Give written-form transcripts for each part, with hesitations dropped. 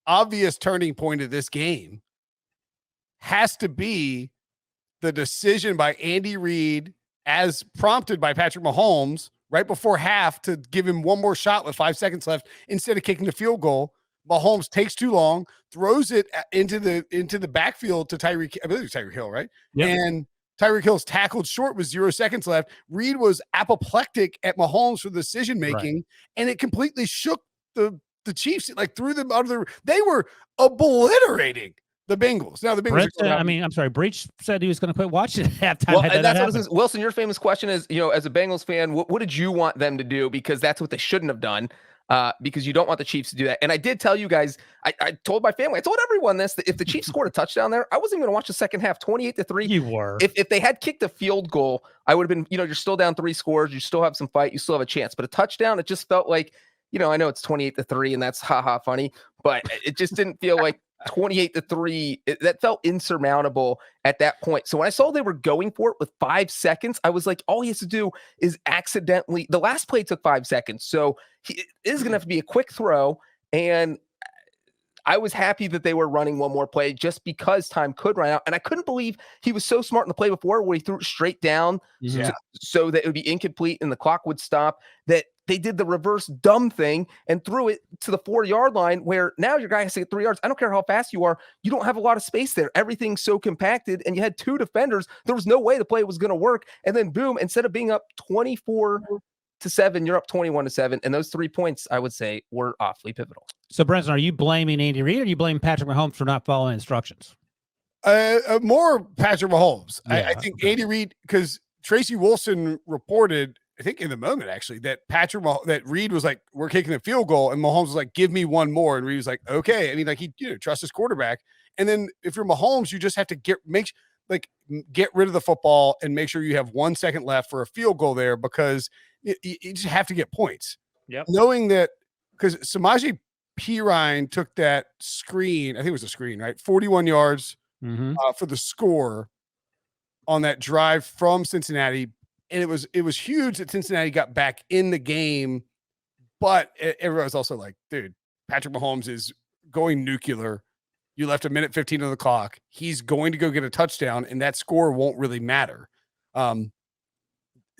obvious turning point of this game has to be the decision by Andy Reid, as prompted by Patrick Mahomes right before half, to give him one more shot with 5 seconds left instead of kicking the field goal. Mahomes takes too long, throws it into the backfield to Tyreek. I believe it was Tyreek Hill, right? Yep. And Tyreek Hill's tackled short with 0 seconds left. Reid was apoplectic at Mahomes for the decision making, and it completely shook the Chiefs. Like threw them out of the. They were obliterating the Bengals. Now the Bengals. I'm sorry. Breech said he was going to quit watching at halftime. Well, and that's what Wilson, your famous question is, as a Bengals fan, what did you want them to do? Because that's what they shouldn't have done. Because you don't want the Chiefs to do that. And I did tell you guys, I told my family, I told everyone this, that if the Chiefs scored a touchdown there, I wasn't even going to watch the second half, 28-3. You were. If they had kicked a field goal, I would have been, you're still down 3 scores. You still have some fight. You still have a chance. But a touchdown, it just felt like, I know it's 28-3 and that's funny, but it just didn't feel like 28-3. That felt insurmountable at that point. So when I saw they were going for it with 5 seconds, I was like, all he has to do is accidentally. The last play took 5 seconds, so it is going to have to be a quick throw. And I was happy that they were running one more play just because time could run out. And I couldn't believe he was so smart in the play before where he threw it straight down so that it would be incomplete and the clock would stop, that they did the reverse dumb thing and threw it to the 4-yard line, where now your guy has to get 3 yards. I don't care how fast you are. You don't have a lot of space there. Everything's so compacted, and you had 2 defenders. There was no way the play was going to work. And then boom, instead of being up 24-7, you're up 21-7. And those 3 points, I would say, were awfully pivotal. So, Brinson, are you blaming Andy Reid, or are you blaming Patrick Mahomes for not following instructions? More Patrick Mahomes. Yeah, I think Andy Reid, because Tracy Wilson reported, I think in the moment actually, that that Reid was like, we're kicking the field goal, and Mahomes was like, give me one more, and Reid was like, okay. I mean, like, he trusts his quarterback. And then if you're Mahomes, you just have to get rid of the football and make sure you have 1 second left for a field goal there, because you just have to get points. Yep. Knowing that, because Samaje Perine took that screen, I think it was a screen, right? 41 yards for the score on that drive from Cincinnati. And it was huge that Cincinnati got back in the game, but everyone was also like, dude, Patrick Mahomes is going nuclear. You left 1:15 on the clock. He's going to go get a touchdown, and that score won't really matter. Then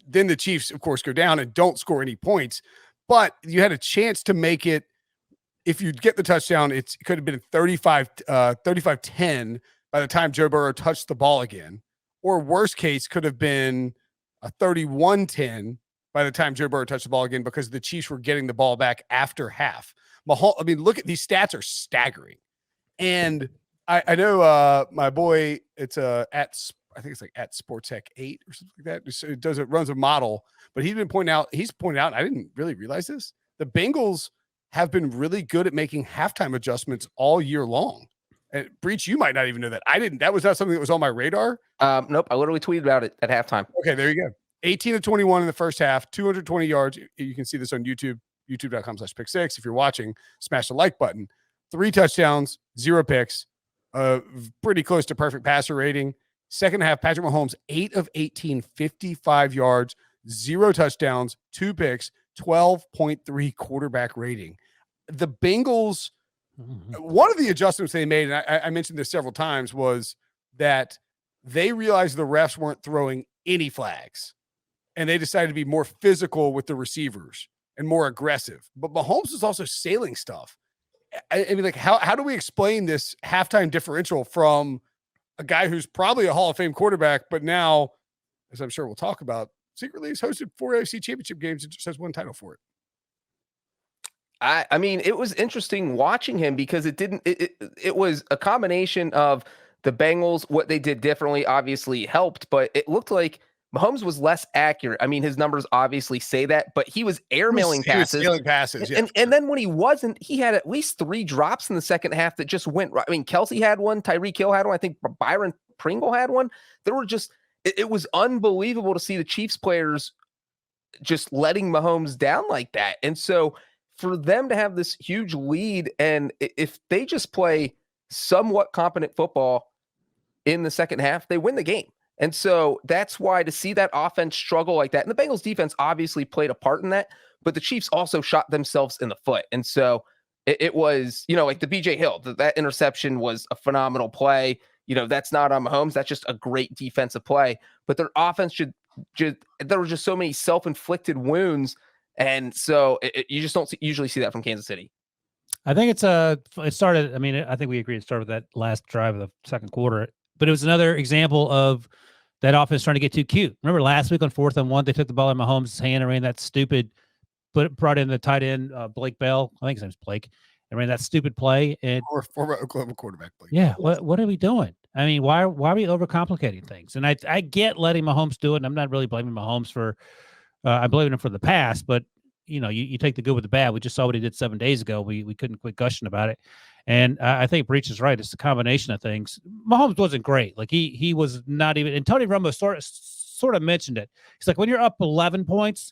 the Chiefs, of course, go down and don't score any points, but you had a chance to make it. If you get the touchdown, it could have been 35-10 by the time Joe Burrow touched the ball again, or worst case could have been a 31-10 by the time Joe Burrow touched the ball again, because the Chiefs were getting the ball back after half. I mean, look at these stats, are staggering. And I know my boy, it's I think it's like at SportsTech 8 or something like that. It runs a model, but he's pointing out, and I didn't really realize this, the Bengals have been really good at making halftime adjustments all year long. And Breech, you might not even know that. I didn't. That was not something that was on my radar. Nope. I literally tweeted about it at halftime. Okay, there you go. 18-21 in the first half, 220 yards. You can see this on YouTube, youtube.com/pick6. If you're watching, smash the like button. 3 touchdowns, 0 picks, pretty close to perfect passer rating. Second half, Patrick Mahomes, 8 of 18, 55 yards, 0 touchdowns, 2 picks, 12.3 quarterback rating. The Bengals, one of the adjustments they made, and I mentioned this several times, was that they realized the refs weren't throwing any flags, and they decided to be more physical with the receivers and more aggressive. But Mahomes is also sailing stuff. I mean, like, how do we explain this halftime differential from a guy who's probably a Hall of Fame quarterback, but now, as I'm sure we'll talk about, secretly has hosted 4 AFC championship games and just has 1 title for it? I mean, it was interesting watching him, because it was a combination of the Bengals, what they did differently obviously helped, but it looked like Mahomes was less accurate. I mean, his numbers obviously say that, but he was airmailing passes. Stealing passes, yeah. And then when he wasn't, he had at least 3 drops in the second half that just went right. I mean, Kelsey had one, Tyreek Hill had one, I think Byron Pringle had one. There were just, it was unbelievable to see the Chiefs players just letting Mahomes down like that. And so for them to have this huge lead, and if they just play somewhat competent football in the second half, they win the game. And so that's why to see that offense struggle like that, and the Bengals defense obviously played a part in that, but the Chiefs also shot themselves in the foot. And so it was, like the BJ Hill, that interception was a phenomenal play. That's not on Mahomes. That's just a great defensive play. But their offense there were just so many self-inflicted wounds. And so you just don't usually see that from Kansas City. I think it started. I mean, I think we agree it started with that last drive of the second quarter, but it was another example of that offense trying to get too cute. Remember last week on 4th and 1, they took the ball in Mahomes' hand and ran that stupid, brought in the tight end, Blake Bell. I think his name's Blake. And ran that stupid play. And former Oklahoma quarterback. Blake. Yeah. What are we doing? I mean, why are we overcomplicating things? And I get letting Mahomes do it. And I'm not really blaming Mahomes for, I'm blaming him for the past, but you take the good with the bad. We just saw what he did 7 days ago. We couldn't quit gushing about it. And I think Breech is right. It's a combination of things. Mahomes wasn't great. Like he was not even, and Tony Romo sort of mentioned it. He's like, when you're up 11 points,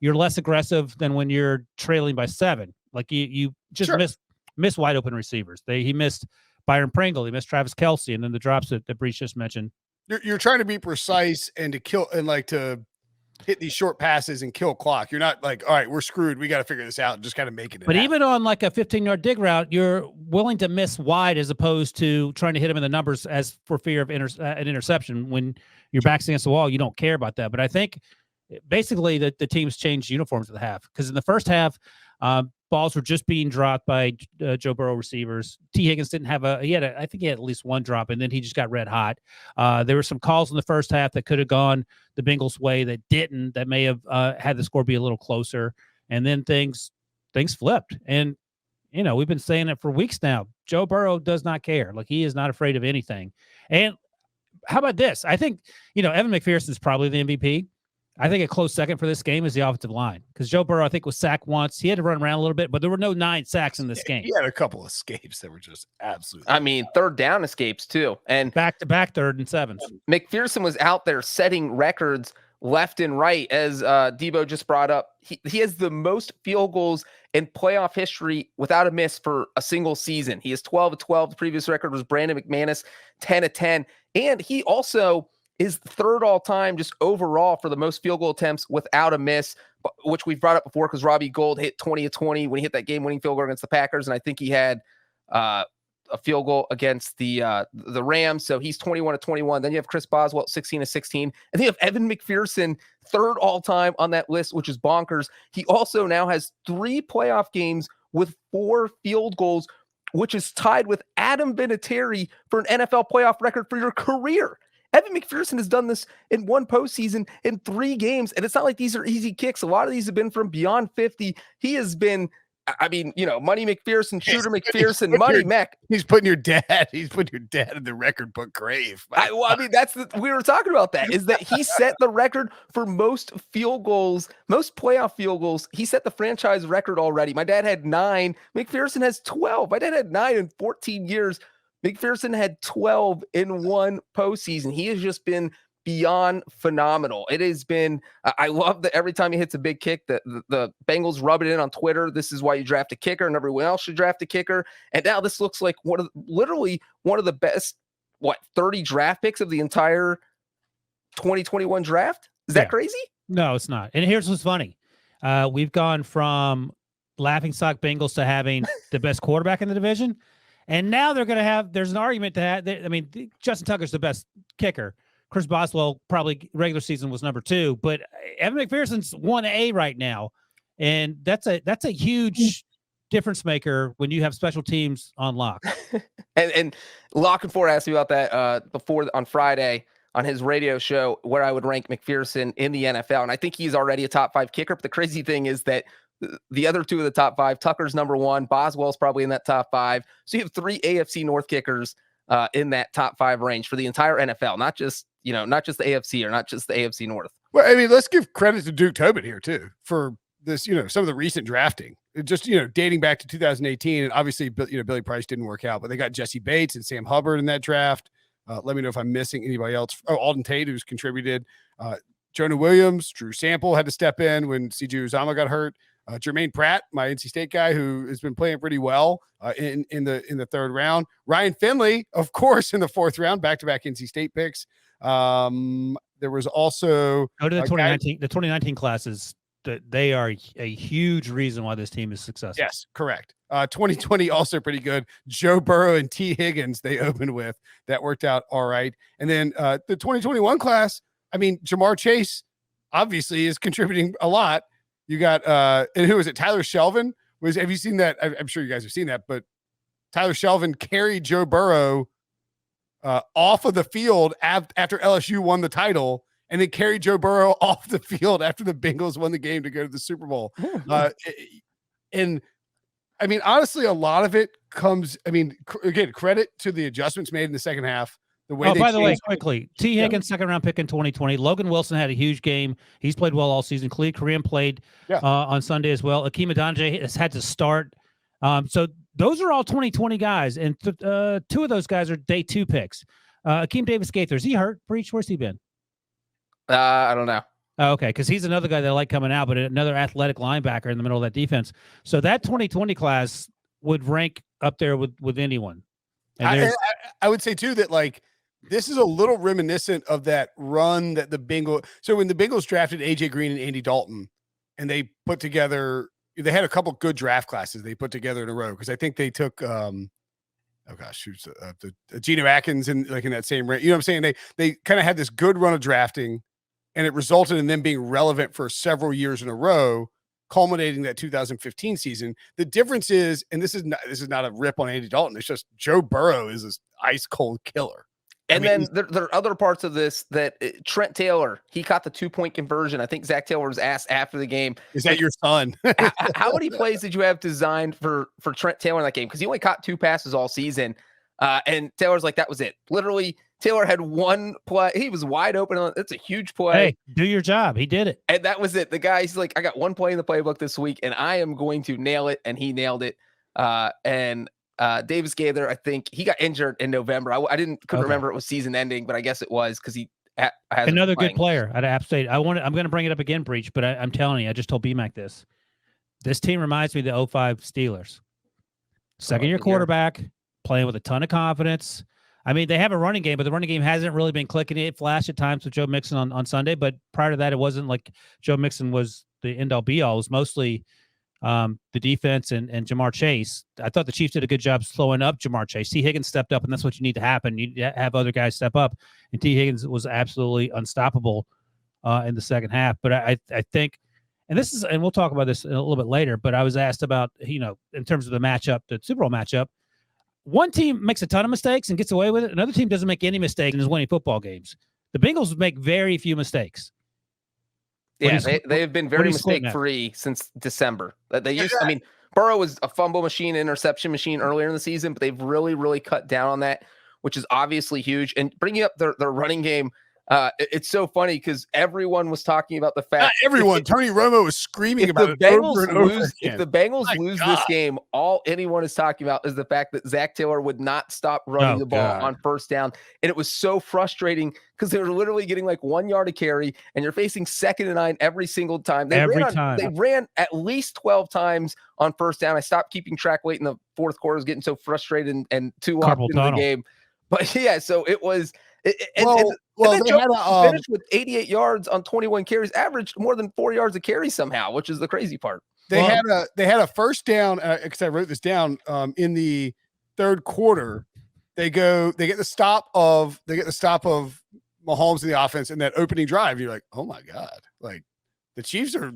you're less aggressive than when you're trailing by 7. Like you just miss wide open receivers. He missed Byron Pringle. He missed Travis Kelce. And then the drops that Breech just mentioned. You're trying to be precise and to kill and like to hit these short passes and kill clock. You're not like, all right, we're screwed. We got to figure this out and just kind of making it. But even on like a 15-yard dig route, you're willing to miss wide as opposed to trying to hit him in the numbers as for fear of an interception. When your back's against the wall, you don't care about that. But I think basically the teams changed uniforms at the half, because in the first half, balls were just being dropped by Joe Burrow receivers. T. Higgins didn't have I think he had at least one drop, and then he just got red hot. There were some calls in the first half that could have gone the Bengals' way that didn't, that may have had the score be a little closer. And then things flipped. And, we've been saying it for weeks now. Joe Burrow does not care. Like, he is not afraid of anything. And how about this? I think, Evan McPherson is probably the MVP. I think a close second for this game is the offensive line, because Joe Burrow, I think, was sacked once. He had to run around a little bit, but there were no 9 sacks in this game. He had a couple of escapes that were just absolutely. I mean, third down escapes too, and back-to-back 3rd and 7s. McPherson was out there setting records left and right, as Debo just brought up. He has the most field goals in playoff history without a miss for a single season. He has 12 of 12. The previous record was Brandon McManus, 10 of 10, and he also is 3rd all-time just overall for the most field goal attempts without a miss, which we've brought up before because Robbie Gould hit 20 of 20 when he hit that game-winning field goal against the Packers, and I think he had a field goal against the Rams, so he's 21 of 21. Then you have Chris Boswell, 16 of 16, and then you have Evan McPherson, 3rd all-time on that list, which is bonkers. He also now has 3 playoff games with 4 field goals, which is tied with Adam Vinatieri for an NFL playoff record for your career. Evan McPherson has done this in 1 postseason in 3 games, and it's not like these are easy kicks. A lot of these have been from beyond 50. He has been, Money McPherson, Shooter McPherson, Money Mac. He's putting your dad in the record book grave. We were talking about that, is that he set the record for most field goals, most playoff field goals. He set the franchise record already. My dad had 9. McPherson has 12. My dad had 9 in 14 years. McPherson had 12 in 1 postseason. He has just been beyond phenomenal. It has been, I love that every time he hits a big kick, the Bengals rub it in on Twitter. This is why you draft a kicker, and everyone else should draft a kicker. And now this looks like literally one of the best, 30 draft picks of the entire 2021 draft? Is that crazy? No, it's not. And here's what's funny. We've gone from laughingstock Bengals to having the best quarterback in the division. And now they're going to have, there's an argument to have, Justin Tucker's the best kicker. Chris Boswell probably regular season was number 2, but Evan McPherson's 1A right now. And that's a huge difference maker when you have special teams on lock. and Lock and 4 asked me about that before on Friday on his radio show, where I would rank McPherson in the NFL. And I think he's already a top 5 kicker. But the crazy thing is that the other 2 of the top 5, Tucker's number 1, Boswell's probably in that top 5. So you have 3 AFC North kickers in that top 5 range for the entire NFL, not just the AFC or not just the AFC North. Well, let's give credit to Duke Tobin here too for this, some of the recent drafting. Just, dating back to 2018, and obviously, Billy Price didn't work out, but they got Jesse Bates and Sam Hubbard in that draft. Let me know if I'm missing anybody else. Oh, Alden Tate, who's contributed. Jonah Williams, Drew Sample had to step in when CJ Uzomah got hurt. Jermaine Pratt, my NC State guy, who has been playing pretty well in the 3rd round. Ryan Finley, of course, in the 4th round, back-to-back NC State picks. There was also go to the 2019. The 2019 class is they are a huge reason why this team is successful. Yes, correct. 2020 also pretty good. Joe Burrow and T. Higgins they opened with. That worked out all right. And then the 2021 class, I mean, Jamar Chase obviously is contributing a lot. You got and who is it? Tyler Shelvin have you seen that? I'm sure you guys have seen that, but Tyler Shelvin carried Joe Burrow off of the field after LSU won the title, and then carried Joe Burrow off the field after the Bengals won the game to go to the Super Bowl. And I mean, honestly, a lot of it comes, I mean, again, credit to the adjustments made in the second half. The way by the way, quickly, T. Higgins, second round pick in 2020. Logan Wilson had a huge game. He's played well all season. Khalid Kareem played on Sunday as well. Akeem Adeniji has had to start. So those are all 2020 guys, and two of those guys are day 2 picks. Akeem Davis-Gaither, is he hurt? Breech, where's he been? I don't know. Oh, okay, because he's another guy that I like coming out, but another athletic linebacker in the middle of that defense. So that 2020 class would rank up there with anyone. And I would say too that like this is a little reminiscent of that run that the Bengals. So when the Bengals drafted AJ Green and Andy Dalton, and they put together, they had a couple good draft classes they put together in a row because I think they took the Geno Atkins in that same range. You know what I'm saying? They kind of had this good run of drafting, and it resulted in them being relevant for several years in a row, culminating that 2015 season. The difference is, and this is not a rip on Andy Dalton, it's just Joe Burrow is this ice cold killer. And then there are other parts of this that Trent Taylor, he caught the 2-point conversion. I think Zach Taylor was asked after the game, "Is that your son?" How many plays did you have designed for Trent Taylor in that game? Because he only caught 2 passes all season. And Taylor's like, that was it. Literally, Taylor had 1 play. He was wide open. It's a huge play. Hey, do your job. He did it. And that was it. The guy's like, I got 1 play in the playbook this week, and I am going to nail it. And he nailed it. Davis-Gaither, I think he got injured in November. I couldn't remember it was season ending, but I guess it was because he has another good player at App State. I'm going to bring it up again, Breech, but I'm telling you, I just told BMAC this. This team reminds me of the 2005 Steelers. Second-year quarterback, playing with a ton of confidence. I mean, they have a running game, but the running game hasn't really been clicking. It flashed at times with Joe Mixon on Sunday, but prior to that, it wasn't like Joe Mixon was the end-all be-all. It was mostly the defense and Jamar Chase. I thought the Chiefs did a good job slowing up Jamar Chase. T. Higgins stepped up, and that's what you need to happen. You have other guys step up, and T. Higgins was absolutely unstoppable in the second half. But I think, and we'll talk about this a little bit later, but I was asked about, in terms of the matchup, the Super Bowl matchup, one team makes a ton of mistakes and gets away with it. Another team doesn't make any mistakes and is winning football games. The Bengals make very few mistakes. Yeah, they have been very mistake-free since December. Burrow was a fumble machine, interception machine earlier in the season, but they've really, really cut down on that, which is obviously huge. And bringing up their running game, it's so funny because everyone was talking about the fact Tony Romo was screaming about it over and over again. If the Bengals lose this game, all anyone is talking about is the fact that Zach Taylor would not stop running the ball on first down. And it was so frustrating because they were literally getting like 1 yard a carry, and you're facing 2nd and 9 every single time. They ran at least 12 times on first down. I stopped keeping track late in the fourth quarter. I was getting so frustrated and too locked into the game. But yeah, so it was. They finished with 88 yards on 21 carries, averaged more than 4 yards a carry somehow, which is the crazy part. They had a first down because I wrote this down in the third quarter. They get the stop of Mahomes in the offense in that opening drive. You're like, oh my god, like the Chiefs are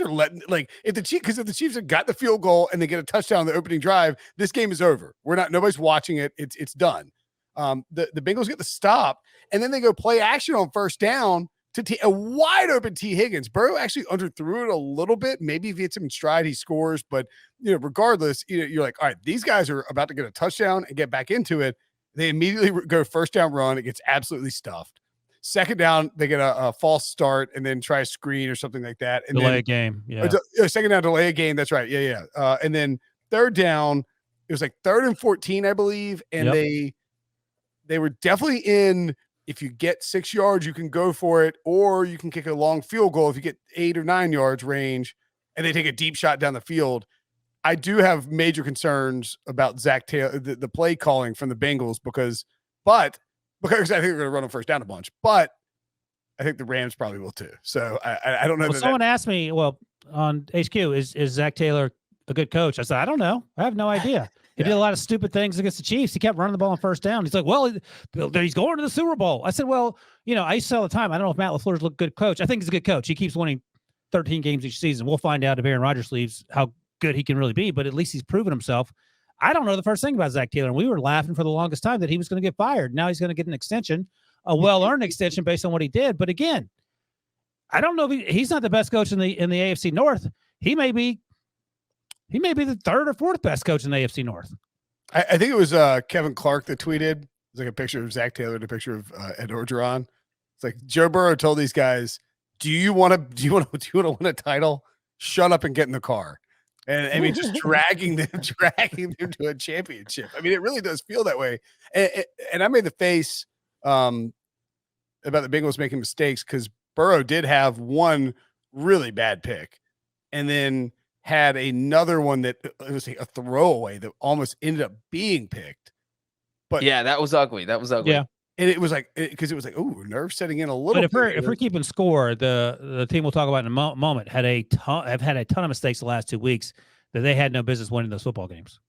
letting, like, if the Chiefs have got the field goal and they get a touchdown on the opening drive, this game is over. Nobody's watching it. It's done. The Bengals get the stop, and then they go play action on first down to a wide open T. Higgins. Burrow actually underthrew it a little bit. Maybe if he hits him in stride, he scores. But regardless, you're like, all right, these guys are about to get a touchdown and get back into it. They immediately go first down run. It gets absolutely stuffed. Second down, they get a false start and then try a screen or something like that. And delay a game. Yeah. Second down, delay a game. That's right. Yeah. And then third down, it was like 3rd and 14, I believe. And they were definitely in, if you get 6 yards, you can go for it, or you can kick a long field goal if you get 8 or 9 yards range, and they take a deep shot down the field. I do have major concerns about Zach Taylor, the play calling from the Bengals, because I think they're going to run them first down a bunch, but I think the Rams probably will too. So I don't know. Well, someone asked me, HQ, is Zach Taylor a good coach? I said, I don't know. I have no idea. He did a lot of stupid things against the Chiefs. He kept running the ball on first down. He's like, well, he's going to the Super Bowl. I said, well, I used to say all the time, I don't know if Matt LaFleur's a good coach. I think he's a good coach. He keeps winning 13 games each season. We'll find out if Aaron Rodgers leaves how good he can really be, but at least he's proven himself. I don't know the first thing about Zach Taylor. And we were laughing for the longest time that he was going to get fired. Now he's going to get an extension, a well-earned extension based on what he did. But again, I don't know if he's not the best coach in the AFC North. He may be the third or fourth best coach in the AFC North. I think it was Kevin Clark that tweeted. It's like a picture of Zach Taylor and a picture of Ed Orgeron. It's like Joe Burrow told these guys, do you want to win a title? Shut up and get in the car. And I mean, just dragging them to a championship. I mean, it really does feel that way. And I made the face about the Bengals making mistakes because Burrow did have one really bad pick, and then had another one that it was a throwaway that almost ended up being picked. But yeah, that was ugly. Yeah. And it was like, because it was like, oh, nerve setting in a little bit. But if we're keeping score, the team we'll talk about in a moment have had a ton of mistakes the last 2 weeks that they had no business winning those football games.